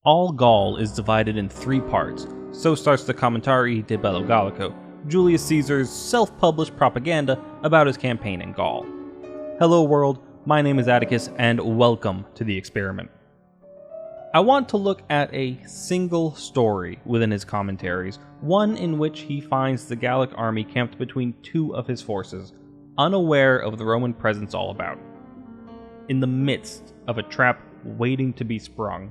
All Gaul is divided in 3 parts, so starts the Commentari de Bello Gallico, Julius Caesar's self-published propaganda about his campaign in Gaul. Hello world, my name is Atticus, and welcome to the experiment. I want to look at a single story within his commentaries, one in which he finds the Gallic army camped between 2 of his forces, unaware of the Roman presence all about, in the midst of a trap waiting to be sprung.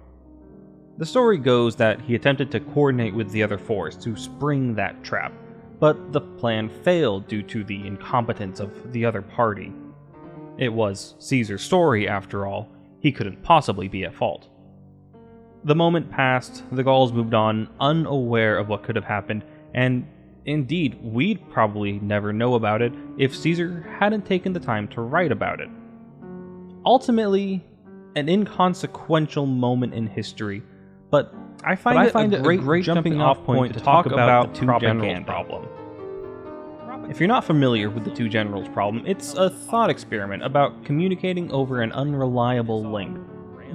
The story goes that he attempted to coordinate with the other force to spring that trap, but the plan failed due to the incompetence of the other party. It was Caesar's story, after all. He couldn't possibly be at fault. The moment passed, the Gauls moved on, unaware of what could have happened, and indeed, we'd probably never know about it if Caesar hadn't taken the time to write about it. Ultimately, an inconsequential moment in history, but I find it a great jumping off point to talk about the two generals problem. If you're not familiar with the two generals problem, it's a thought experiment about communicating over an unreliable link.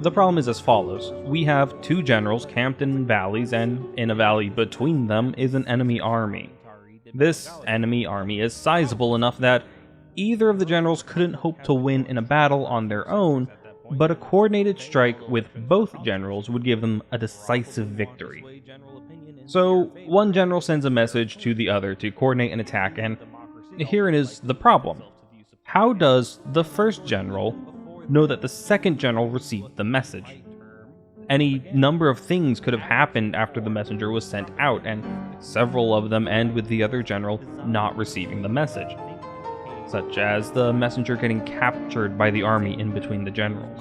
The problem is as follows. We have 2 generals camped in valleys, and in a valley between them is an enemy army. This enemy army is sizable enough that either of the generals couldn't hope to win in a battle on their own, but a coordinated strike with both generals would give them a decisive victory. So, one general sends a message to the other to coordinate an attack, and herein is the problem. How does the first general know that the second general received the message? Any number of things could have happened after the messenger was sent out, and several of them end with the other general not receiving the message, such as the messenger getting captured by the army in between the generals.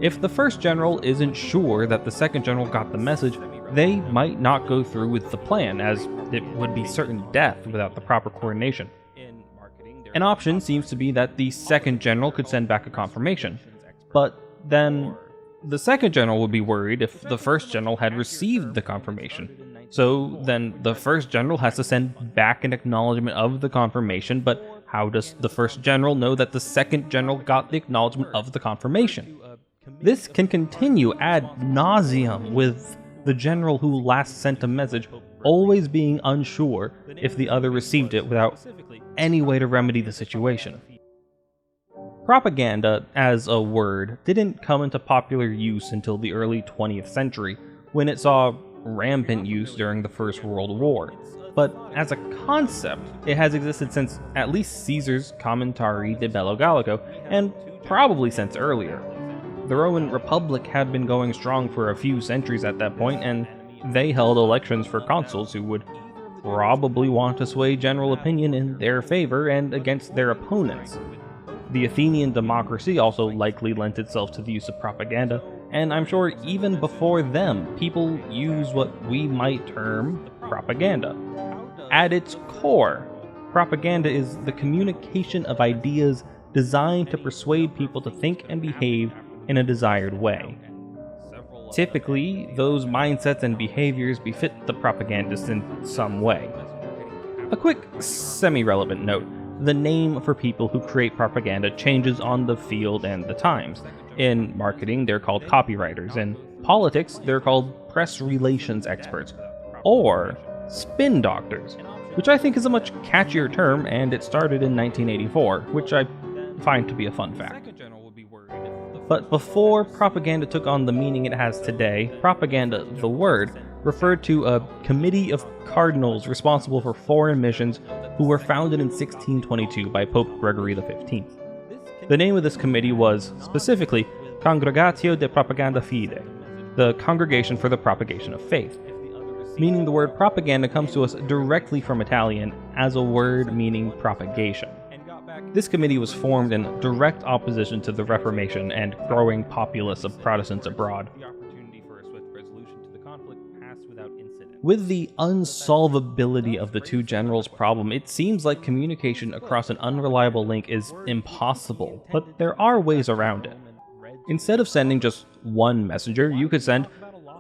If the first general isn't sure that the second general got the message, they might not go through with the plan, as it would be certain death without the proper coordination. An option seems to be that the second general could send back a confirmation, but then the second general would be worried if the first general had received the confirmation. So then the first general has to send back an acknowledgement of the confirmation, but how does the first general know that the second general got the acknowledgement of the confirmation? This can continue ad nauseum, with the general who last sent a message always being unsure if the other received it without any way to remedy the situation. Propaganda, as a word, didn't come into popular use until the early 20th century, when it saw rampant use during the First World War. But as a concept, it has existed since at least Caesar's Commentari de Bello Gallico, and probably since earlier. The Roman Republic had been going strong for a few centuries at that point, and they held elections for consuls who would probably want to sway general opinion in their favor and against their opponents. The Athenian democracy also likely lent itself to the use of propaganda, and I'm sure even before them, people use what we might term propaganda. At its core, propaganda is the communication of ideas designed to persuade people to think and behave in a desired way. Typically, those mindsets and behaviors befit the propagandist in some way. A quick, semi-relevant note. The name for people who create propaganda changes on the field and the times. In marketing, they're called copywriters. In politics, they're called press relations experts, or spin doctors, which I think is a much catchier term, and it started in 1984, which I find to be a fun fact. But before propaganda took on the meaning it has today, propaganda, the word, referred to a committee of cardinals responsible for foreign missions who were founded in 1622 by Pope Gregory XV. The name of this committee was, specifically, Congregatio de Propaganda Fide, the Congregation for the Propagation of Faith, meaning the word propaganda comes to us directly from Italian as a word meaning propagation. This committee was formed in direct opposition to the Reformation and growing populace of Protestants abroad. With the unsolvability of the two generals problem, it seems like communication across an unreliable link is impossible, but there are ways around it. Instead of sending just one messenger, you could send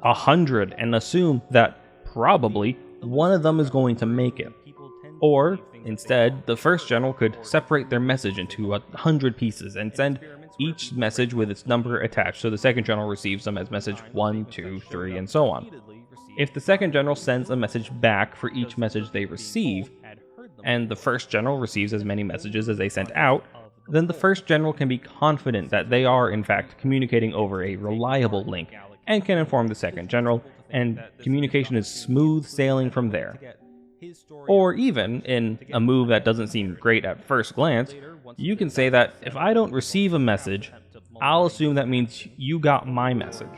100 and assume that probably one of them is going to make it. Or, instead, the first general could separate their message into 100 pieces and send each message with its number attached, so the second general receives them as message 1, 2, 3, and so on. If the second general sends a message back for each message they receive, and the first general receives as many messages as they sent out, then the first general can be confident that they are, in fact, communicating over a reliable link, and can inform the second general, and communication is smooth sailing from there. Or even, in a move that doesn't seem great at first glance, you can say that if I don't receive a message, I'll assume that means you got my message.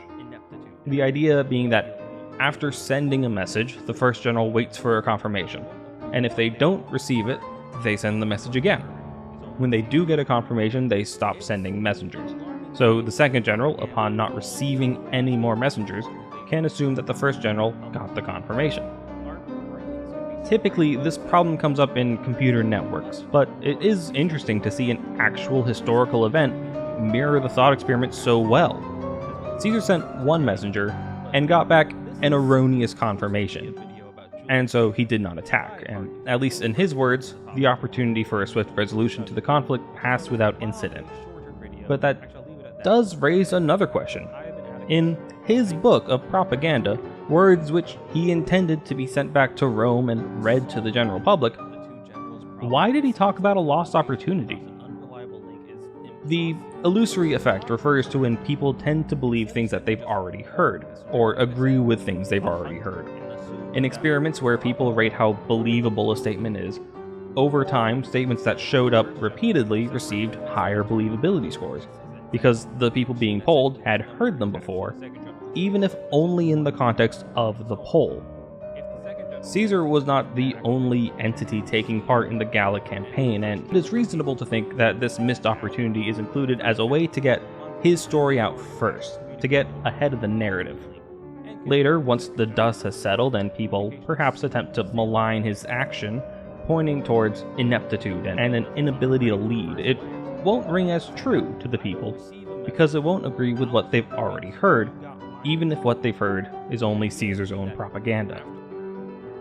The idea being that after sending a message, the first general waits for a confirmation, and if they don't receive it, they send the message again. When they do get a confirmation, they stop sending messengers. So the second general, upon not receiving any more messengers, can assume that the first general got the confirmation. Typically, this problem comes up in computer networks, but it is interesting to see an actual historical event mirror the thought experiment so well. Caesar sent one messenger and got back an erroneous confirmation, and so he did not attack, and at least in his words, the opportunity for a swift resolution to the conflict passed without incident. But that does raise another question. In his book of propaganda, words which he intended to be sent back to Rome and read to the general public, why did he talk about a lost opportunity? The illusory effect refers to when people tend to believe things that they've already heard, or agree with things they've already heard. In experiments where people rate how believable a statement is, over time, statements that showed up repeatedly received higher believability scores, because the people being polled had heard them before, even if only in the context of the poll. Caesar was not the only entity taking part in the Gallic campaign, and it is reasonable to think that this missed opportunity is included as a way to get his story out first, to get ahead of the narrative. Later, once the dust has settled and people perhaps attempt to malign his action, pointing towards ineptitude and an inability to lead, it won't ring as true to the people, because it won't agree with what they've already heard, even if what they've heard is only Caesar's own propaganda.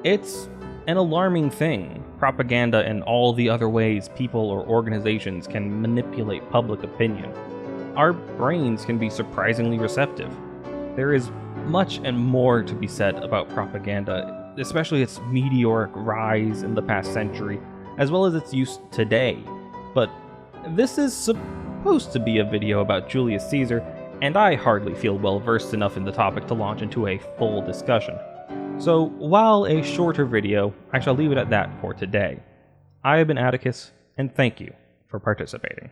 It's an alarming thing, propaganda and all the other ways people or organizations can manipulate public opinion. Our brains can be surprisingly receptive. There is much and more to be said about propaganda, especially its meteoric rise in the past century, as well as its use today. But this is supposed to be a video about Julius Caesar, and I hardly feel well versed enough in the topic to launch into a full discussion. So while a shorter video, I shall leave it at that for today. I have been Atticus, and thank you for participating.